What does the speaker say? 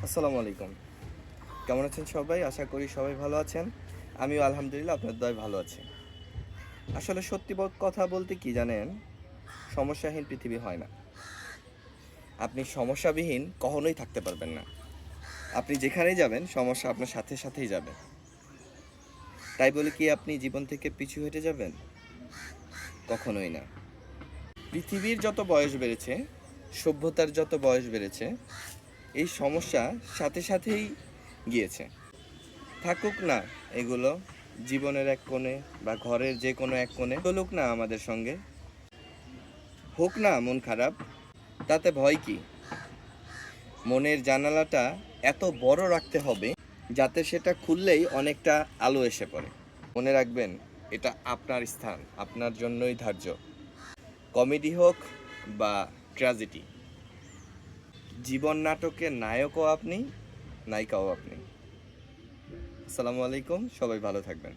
আসসালামু আলাইকুম। কেমন আছেন সবাই? আশা করি সবাই ভালো আছেন। আমিও আলহামদুলিল্লাহ আপনার দয়ায় ভালো আছি। আসলে সত্যি কথা বলতে কি জানেন? সমস্যাহীন পৃথিবী হয় না। আপনি সমস্যাবিহীন কখনোই থাকতে পারবেন না। আপনি যেখানেই যাবেন সমস্যা আপনার সাথে সাথেই যাবে। তাই বলে কি আপনি জীবন থেকে পিছু হেঁটে যাবেন? কখনোই না। পৃথিবীর যত বয়স বেড়েছে, সভ্যতার যত বয়স বেড়েছে, এই সমস্যা সাথে সাথেই গিয়েছে। থাকুক না এগুলো জীবনের এক কোণে বা ঘরের যে কোনো এক কোণে, চলুক না আমাদের সঙ্গে। হোক না মন খারাপ, তাতে ভয় কি? মনের জানালাটা এত বড় রাখতে হবে যাতে সেটা খুললেই অনেকটা আলো এসে পড়ে। মনে রাখবেন, এটা আপনার স্থান, আপনার জন্যই ধার্য। কমেডি হোক বা ট্র্যাজেডি, জীবন নাটকের নায়কও আপনি, নায়িকাও আপনি। আসসালামু আলাইকুম, সবাই ভালো থাকবেন।